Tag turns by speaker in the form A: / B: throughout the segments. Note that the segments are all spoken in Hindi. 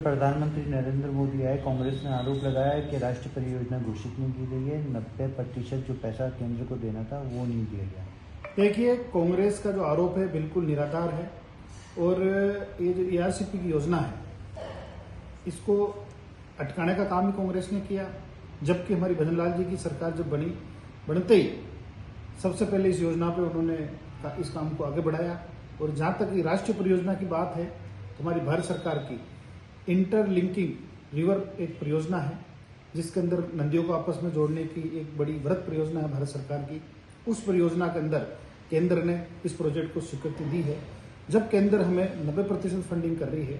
A: प्रधानमंत्री नरेंद्र मोदी आए, कांग्रेस ने आरोप लगाया है कि राष्ट्रीय परियोजना घोषित नहीं की गई है। 90% जो पैसा केंद्र को देना था वो नहीं दिया गया।
B: देखिए, कांग्रेस का जो आरोप है बिल्कुल निराधार है और ये जो ERCP की योजना है इसको अटकाने का काम ही कांग्रेस ने किया। जबकि हमारी भजनलाल जी की सरकार जब बनते ही सबसे पहले इस योजना पे उन्होंने इस काम को आगे बढ़ाया। और जहां तक राष्ट्रीय परियोजना की बात है तो हमारी भारत सरकार की इंटरलिंकिंग रिवर एक परियोजना है जिसके अंदर नदियों को आपस में जोड़ने की एक बड़ी वृहत परियोजना है भारत सरकार की। उस परियोजना के अंदर केंद्र ने इस प्रोजेक्ट को स्वीकृति दी है। जब केंद्र हमें 90% फंडिंग कर रही है,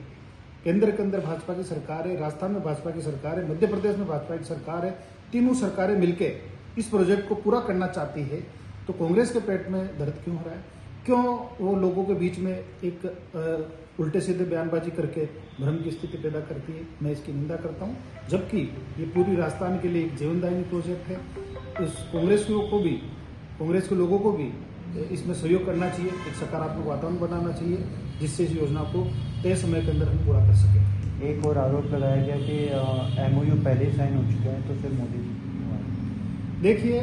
B: केंद्र के अंदर भाजपा की सरकार है, राजस्थान में भाजपा की सरकार है, मध्य प्रदेश में भाजपा की सरकार है, तीनों सरकारें मिलकर इस प्रोजेक्ट को पूरा करना चाहती है, तो कांग्रेस के पेट में दर्द क्यों हो रहा है? क्यों वो लोगों के बीच में एक उल्टे सीधे बयानबाजी करके भ्रम की स्थिति पैदा करती है? मैं इसकी निंदा करता हूं। जबकि ये पूरी राजस्थान के लिए एक जीवनदायिनी प्रोजेक्ट है। इस कांग्रेस के लोगों को भी इसमें सहयोग करना चाहिए, एक सकारात्मक वातावरण बनाना चाहिए जिससे इस योजना को तय समय के अंदर हम पूरा कर सकें।
A: एक और आरोप लगाया गया कि MOU पहले ही साइन हो चुका है, तो फिर मोदी जी।
B: देखिए,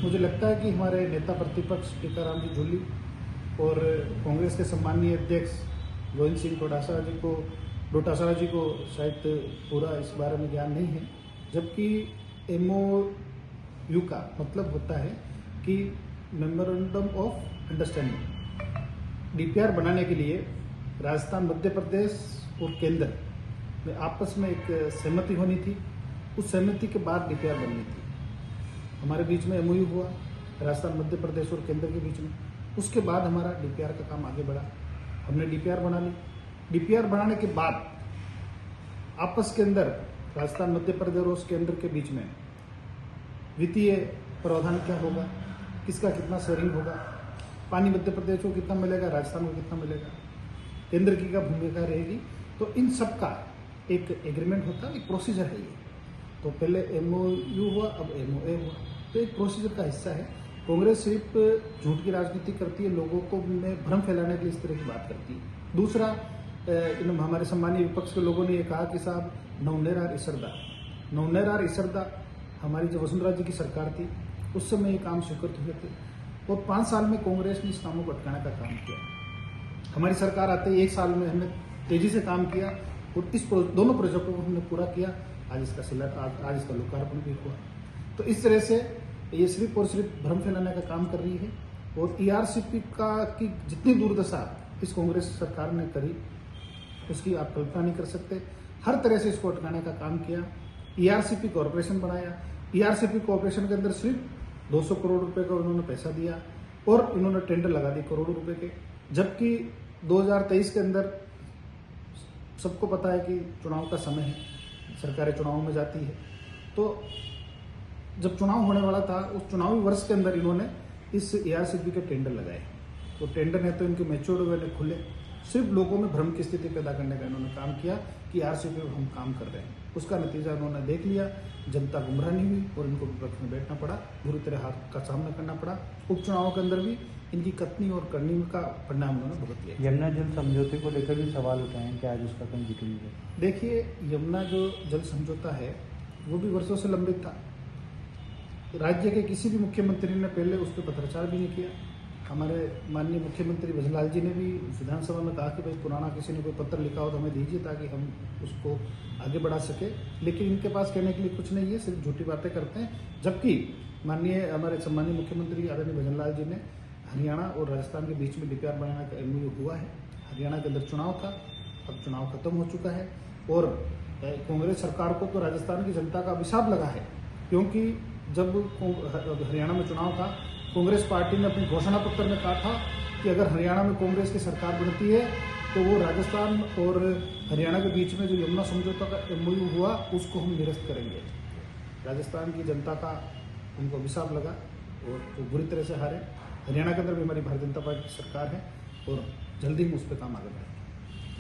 B: मुझे लगता है कि हमारे नेता प्रतिपक्ष टीकाराम जी जूली और कांग्रेस के सम्मानीय अध्यक्ष गोविंद सिंह डोटासरा जी को शायद पूरा इस बारे में ज्ञान नहीं है। जबकि MOU का मतलब होता है कि मेमोरेंडम ऑफ अंडरस्टैंडिंग। DPR बनाने के लिए राजस्थान, मध्य प्रदेश और केंद्र में आपस में एक सहमति होनी थी। उस सहमति के बाद DPR बननी थी। हमारे बीच में MOU हुआ, राजस्थान, मध्य प्रदेश और केंद्र के बीच में। उसके बाद हमारा DPR का काम आगे बढ़ा। हमने DPR बना ली। DPR बनाने के बाद आपस के अंदर राजस्थान, मध्य प्रदेश और केंद्र के बीच में वित्तीय प्रावधान क्या होगा, किसका कितना शेयरिंग होगा, पानी मध्य प्रदेश को कितना मिलेगा, राजस्थान को कितना मिलेगा, केंद्र की क्या भूमिका रहेगी, तो इन सब का एक एग्रीमेंट होता है, एक प्रोसीजर है ये। तो पहले MOU हुआ, अब MOA हुआ, तो एक प्रोसीजर का हिस्सा है। कांग्रेस सिर्फ झूठ की राजनीति करती है, लोगों को में भ्रम फैलाने के लिए इस तरह की बात करती है। दूसरा, हमारे सम्मानीय विपक्ष के लोगों ने ये कहा कि साहब नवनेरार इसरदा हमारी जो वसुंधरा जी की सरकार थी उस समय ये काम स्वीकृत हुए थे और 5 साल में कांग्रेस ने इस कामों को अटकाने का काम किया। हमारी सरकार आते ही 1 साल में हमने तेजी से काम किया और दोनों प्रोजेक्टों को हमने पूरा किया। आज इसका लोकार्पण भी हुआ। तो इस तरह से ये सिर्फ और सिर्फ भ्रम फैलाने का काम कर रही है। और ERCP की जितनी दुर्दशा इस कांग्रेस सरकार ने करी उसकी आप कल्पना नहीं कर सकते। हर तरह से इसको अटकाने का काम किया। ERCP कॉर्पोरेशन बनाया। ERCP कॉर्पोरेशन के अंदर सिर्फ 200 करोड़ रुपए का उन्होंने पैसा दिया और इन्होंने टेंडर लगा दिए करोड़ों रुपए के। जबकि 2023 के अंदर सबको पता है कि चुनाव का समय है, सरकारें चुनाव में जाती है। तो जब चुनाव होने वाला था उस चुनावी वर्ष के अंदर इन्होंने इस ERCP के टेंडर लगाए। तो टेंडर ने तो इनके मैच्योर्ड हुए ने खुले, सिर्फ लोगों में भ्रम की स्थिति पैदा करने का इन्होंने काम किया कि ERCP में हम काम कर रहे हैं। उसका नतीजा उन्होंने देख लिया। जनता गुमराह नहीं हुई और इनको विपक्ष में बैठना पड़ा, बुरी तरह हार का सामना करना पड़ा। उपचुनावों के अंदर भी इनकी कथनी और करनी का परिणाम उन्होंने भुगत लिया।
A: यमुना जल समझौते को लेकर भी सवाल उठाए हैं कि आज उसका कहीं जिक्र नहीं है।
B: देखिए, यमुना जो जल समझौता है वो भी वर्षों से लंबित था। राज्य के किसी भी मुख्यमंत्री ने पहले उस पर पत्राचार भी नहीं किया। हमारे माननीय मुख्यमंत्री भजनलाल जी ने भी विधानसभा में कहा कि भाई पुराना किसी ने कोई पत्र लिखा हो तो हमें दीजिए ताकि हम उसको आगे बढ़ा सके। लेकिन इनके पास कहने के लिए कुछ नहीं है, सिर्फ झूठी बातें करते हैं। जबकि हमारे सम्मानीय मुख्यमंत्री आदरणीय भजनलाल जी ने हरियाणा और राजस्थान के बीच में DPR बनाने का MOU हुआ है। हरियाणा के अंदर चुनाव था, अब चुनाव खत्म हो चुका है और कांग्रेस सरकार को तो राजस्थान की जनता का अभिशाप लगा है। क्योंकि जब हरियाणा में चुनाव था, कांग्रेस पार्टी ने अपने घोषणा पत्र में कहा था कि अगर हरियाणा में कांग्रेस की सरकार बनती है तो वो राजस्थान और हरियाणा के बीच में जो यमुना समझौता का MOU हुआ उसको हम निरस्त करेंगे। राजस्थान की जनता का उनको अभिशाप लगा और वो बुरी तरह से हारे। हरियाणा के अंदर भी हमारी भारतीय जनता पार्टी की सरकार है और जल्दी हम उस पर काम आगे बढ़ाएंगे।